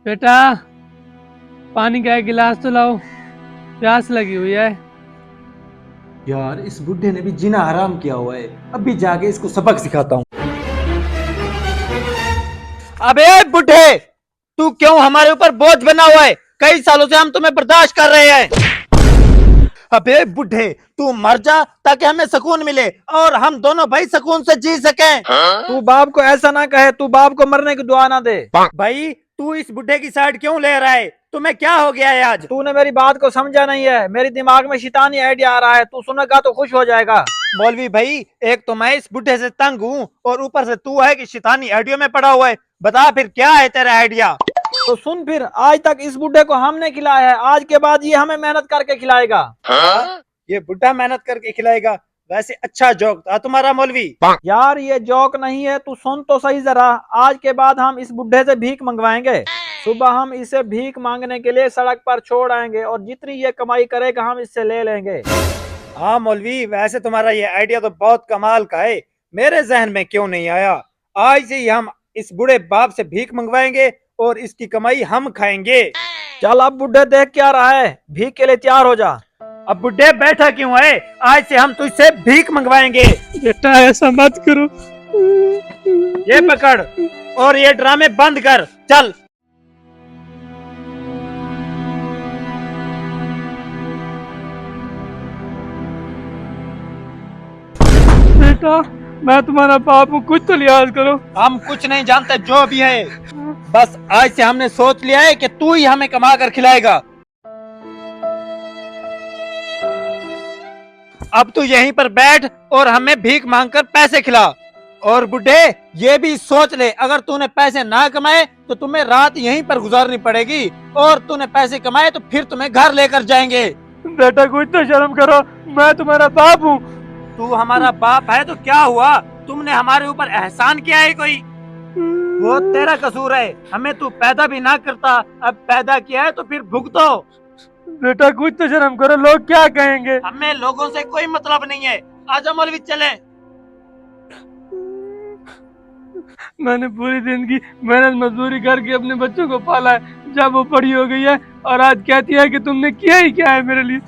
बेटा पानी का एक गिलास तो लाओ, प्यास लगी हुई है। यार इस बुढ़े ने भी जीना हराम किया हुआ है, अभी जाके इसको सबक सिखाता हूँ। अबे बुढ़े, तू क्यों हमारे ऊपर बोझ बना हुआ है? कई सालों से हम तुम्हें बर्दाश्त कर रहे हैं। अबे बुढ़े, तू मर जा ताकि हमें सुकून मिले और हम दोनों भाई सुकून से जी सकें। तू बाप को ऐसा ना कहे, तू बाप को मरने की दुआ ना दे। भाई तू इस बुढ़े की साइड क्यों ले रहा है? तुम्हें क्या हो गया है आज? तूने मेरी बात को समझा नहीं है, मेरे दिमाग में शैतानी आइडिया आ रहा है, तू सुनेगा तो खुश हो जाएगा। मौलवी भाई, एक तो मैं इस बुढ़े से तंग हूँ और ऊपर से तू है कि शैतानी आइडिया में पड़ा हुआ है। बता फिर क्या है तेरा आइडिया? तो सुन फिर, आज तक इस बुढ़े को हमने खिलाया है, आज के बाद ये हमें मेहनत करके खिलाएगा। ये बुढ़ा मेहनत करके खिलाएगा? वैसे अच्छा जोक था तुम्हारा मौलवी। यार ये जोक नहीं है, तू सुन तो सही जरा। आज के बाद हम इस बुढ़े से भीख मंगवाएंगे। सुबह हम इसे भीख मांगने के लिए सड़क पर छोड़ आएंगे और जितनी ये कमाई करेगा हम इससे ले लेंगे। हाँ मौलवी, वैसे तुम्हारा ये आइडिया तो बहुत कमाल का है, मेरे जहन में क्यों नहीं आया। आज से ही हम इस बूढ़े बाप से भीख मंगवाएंगे और इसकी कमाई हम खाएंगे। चल अब बुढ़े देख क्या रहा है, भीख के लिए तैयार हो जा। अब बुढ़े बैठा क्यों है? आज से हम तुझसे भीख मंगवाएंगे। बेटा ऐसा मत करो। ये पकड़ और ये ड्रामे बंद कर, चल। बेटा मैं तुम्हारा बाप हूँ, कुछ तो लिहाज करो। हम कुछ नहीं जानते, जो भी है बस आज से हमने सोच लिया है कि तू ही हमें कमा कर खिलाएगा। अब तू यहीं पर बैठ और हमें भीख मांगकर पैसे खिला। और बुढ़े ये भी सोच ले, अगर तूने पैसे ना कमाए तो तुम्हें रात यहीं पर गुजारनी पड़ेगी, और तूने पैसे कमाए तो फिर तुम्हें घर लेकर जाएंगे। बेटा कुछ तो शर्म करो, मैं तुम्हारा बाप हूँ। तू हमारा बाप है तो क्या हुआ? तुमने हमारे ऊपर एहसान किया है कोई? वो तेरा कसूर है, हमें तू पैदा भी ना करता, अब पैदा किया है तो फिर भुगतो। बेटा कुछ तो शर्म करो, लोग क्या कहेंगे। हमें लोगों से कोई मतलब नहीं है, आजा मौलवी चले। मैंने पूरी जिंदगी मेहनत मजदूरी करके अपने बच्चों को पाला है, जब वो बड़ी हो गई है और आज कहती है कि तुमने किया ही क्या है मेरे लिए।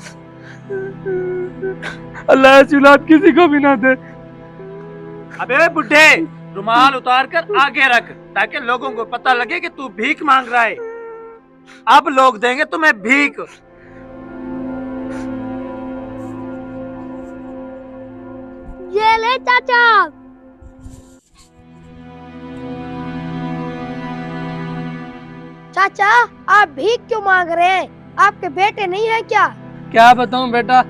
अल्लाह ऐसी औलाद किसी को भी ना दे। अबे बुढ़े, रुमाल उतार कर आगे रख ताकि लोगों को पता लगे कि तू भीख मांग रहा है। अब लोग देंगे तुम्हें भीख। ये ले चाचा। चाचा आप भीख क्यों मांग रहे हैं? आपके बेटे नहीं है क्या? क्या बताऊं बेटा,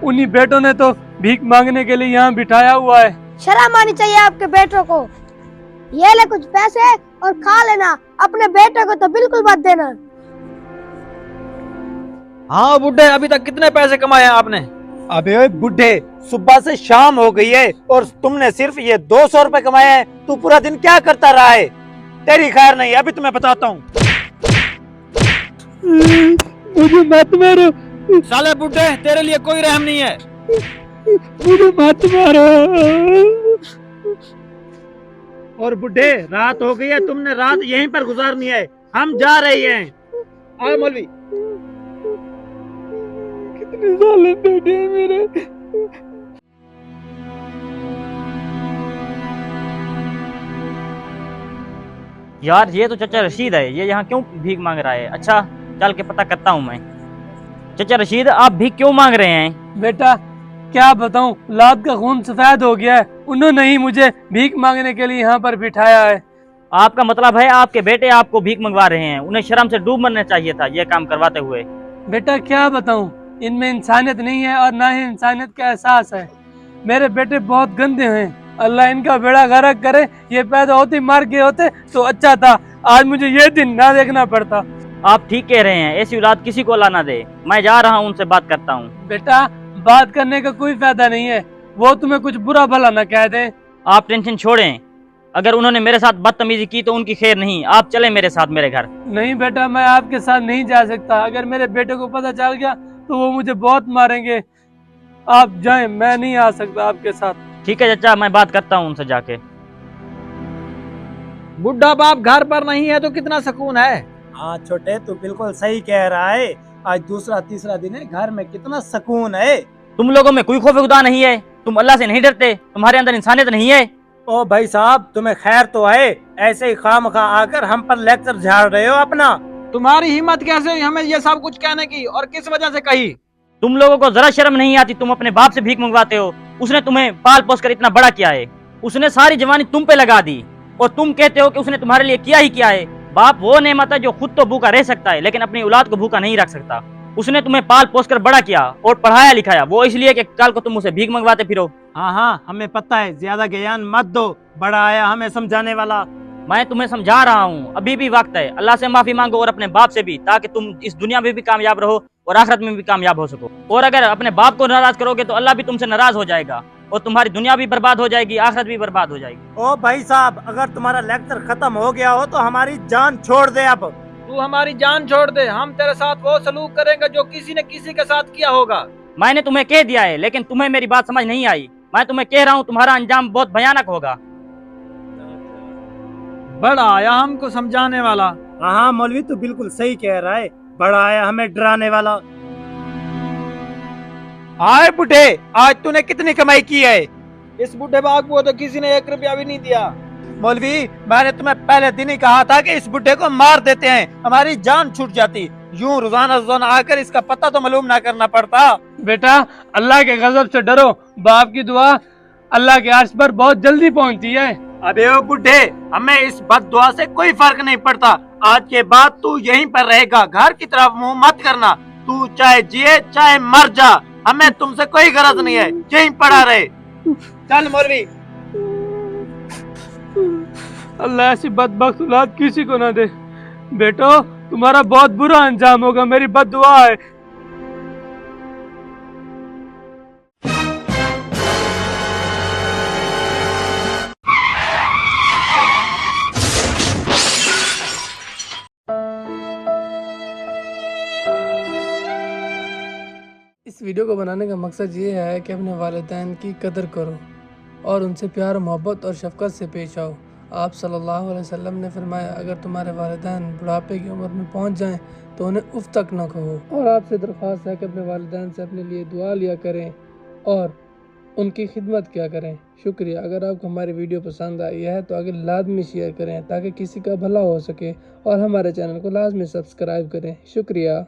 उन्हीं बेटों ने तो भीख मांगने के लिए यहाँ बिठाया हुआ है। शर्म आनी चाहिए आपके बेटों को। ये ले कुछ पैसे और खा लेना, अपने बेटे को तो बिल्कुल मत देना। हाँ बुढ़े, अभी तक कितने पैसे कमाए हैं आपने? अबे बुढ़े, सुबह से शाम हो गई है और तुमने सिर्फ ये 200 रुपए कमाए हैं। तू पूरा दिन क्या करता रहा है? तेरी खैर नहीं, अभी तुम्हें बताता हूँ। मुझे मत मारो, साले बुढ़े, तेरे लिए कोई रहम नहीं है। मुझे मत मारो। और बुढ़े रात हो गई है, तुमने रात यहीं पर गुजारनी है, हम जा रहे हैं। आओ मौलवी। कितने साले बेटे हैं मेरे। यार ये तो चचा रशीद है, ये यहाँ क्यों भीख मांग रहा है? अच्छा चल के पता करता हूँ मैं। चचा रशीद, आप भीख क्यों मांग रहे हैं? बेटा क्या बताऊं, लाद का खून सफेद हो गया है, उन्होंने ही मुझे भीख मांगने के लिए यहाँ पर बिठाया है। आपका मतलब है आपके बेटे आपको भीख मंगवा रहे हैं? उन्हें शर्म से डूब मरना चाहिए था ये काम करवाते हुए। बेटा क्या बताऊं, इनमें इंसानियत नहीं है और ना ही इंसानियत का एहसास है। मेरे बेटे बहुत गंदे हैं, अल्लाह इनका बेड़ा गर्क करे। ये पैदा होते मर गए होते तो अच्छा था, आज मुझे ये दिन ना देखना पड़ता। आप ठीक कह रहे हैं, ऐसी औलाद किसी को अल्लाह ना दे। मैं जा रहा हूँ, उनसे बात करता हूँ। बेटा बात करने का कोई फायदा नहीं है, वो तुम्हें कुछ बुरा भला ना कह दे। आप टेंशन छोड़ें, अगर उन्होंने मेरे साथ बदतमीजी की तो उनकी खैर नहीं। आप चले मेरे साथ मेरे घर। नहीं बेटा, मैं आपके साथ नहीं जा सकता, अगर मेरे बेटे को पता चल गया तो वो मुझे बहुत मारेंगे। आप जाएं, मैं नहीं आ सकता आपके साथ। ठीक है चाचा, मैं बात करता हूँ उनसे जाके। बुढ़ा बाप घर पर नहीं है तो कितना सुकून है। हाँ छोटे, तू बिल्कुल सही कह रहा है। आज दूसरा तीसरा दिन है, घर में कितना सुकून है। तुम लोगों में कोई खौफ खुदा नहीं है? तुम अल्लाह से नहीं डरते? तुम्हारे अंदर इंसानियत नहीं है? ओ भाई साहब, तुम्हें खैर तो है, ऐसे ही खामखा आकर हम पर लेक्चर झाड़ रहे हो अपना। तुम्हारी हिम्मत कैसे हुई हमें ये सब कुछ कहने की, और किस वजह से कही? तुम लोगों को जरा शर्म नहीं आती? तुम अपने बाप से भीख मंगवाते हो। उसने तुम्हें पाल पोस कर इतना बड़ा किया है, उसने सारी जवानी तुम पे लगा दी, और तुम कहते हो कि उसने तुम्हारे लिए किया ही किया है। बाप वो नेमत है जो खुद तो भूखा रह सकता है, लेकिन अपनी औलाद को भूखा नहीं रख सकता। उसने तुम्हें पाल पोस कर बड़ा किया और पढ़ाया लिखाया, वो इसलिए कि कल को तुम उसे भीख मंगवाते फिरो। हाँ हाँ, हमें पता है, ज्यादा ज्ञान मत दो, बड़ा आया हमें समझाने वाला। मैं तुम्हें समझा रहा हूँ, अभी भी वक्त है। अल्लाह से माफी मांगो और अपने बाप से भी, ताकि तुम इस दुनिया में भी कामयाब रहो और आखिरत में भी कामयाब हो सको। और अगर अपने बाप को नाराज करोगे तो अल्लाह भी तुमसे नाराज हो जाएगा, और तुम्हारी दुनिया भी बर्बाद हो जाएगी, आखिरत भी बर्बाद हो जाएगी। ओ भाई साहब, अगर तुम्हारा लेक्चर खत्म हो गया हो तो हमारी जान छोड़ दे अब। तू हमारी जान छोड़ दे, हम तेरे साथ वो सलूक करेंगे जो किसी ने किसी के साथ किया होगा। मैंने तुम्हें कह दिया है, लेकिन तुम्हें मेरी बात समझ नहीं आई। मैं तुम्हें कह रहा हूँ, तुम्हारा अंजाम बहुत भयानक होगा। बड़ा आया हमको समझाने वाला। हाँ हाँ मौलवी, तू बिल्कुल सही कह रहा है, बड़ा आया हमें डराने वाला। आए बुढ़े, आज तूने कितनी कमाई की है? इस बुढ़े बाग को तो किसी ने 1 रुपया भी नहीं दिया। मौलवी, मैंने तुम्हें पहले दिन ही कहा था कि इस बुढ़े को मार देते हैं, हमारी जान छूट जाती। यूं रोजाना रोजाना आकर इसका पता तो मालूम ना करना पड़ता। बेटा, अल्लाह के गजब से डरो। बाप की दुआ अल्लाह के अर्श पर बहुत जल्दी पहुंचती है। अबे ओ बुढ़े, हमें इस बददुआ से कोई फर्क नहीं पड़ता। आज के बाद तू यहीं पर रहेगा, घर की तरफ मुंह मत करना। तू चाहे जिए चाहे मर जा, हमें तुमसे कोई गरज नहीं है, यहीं पड़ा रहे। चल मौलवी। अल्लाह ऐसी बदबख्त औलाद किसी को ना दे। बेटो, तुम्हारा बहुत बुरा अंजाम होगा, मेरी बद्दुआ है। इस वीडियो को बनाने का मकसद ये है कि अपने वालिदैन की कदर करो और उनसे प्यार, मोहब्बत और शफकत से पेश आओ। आप सल्लल्लाहु अलैहि वसल्लम ने फरमाया, अगर तुम्हारे वालिदैन बुढ़ापे की उम्र में पहुंच जाएं तो उन्हें उफ तक न कहो। और आपसे दरख्वास्त है कि अपने वालिदैन से अपने लिए दुआ लिया करें और उनकी खिदमत किया करें। शुक्रिया। अगर आपको हमारी वीडियो पसंद आई है तो आगे लाजमी शेयर करें ताकि किसी का भला हो सके, और हमारे चैनल को लाजमी सब्सक्राइब करें। शुक्रिया।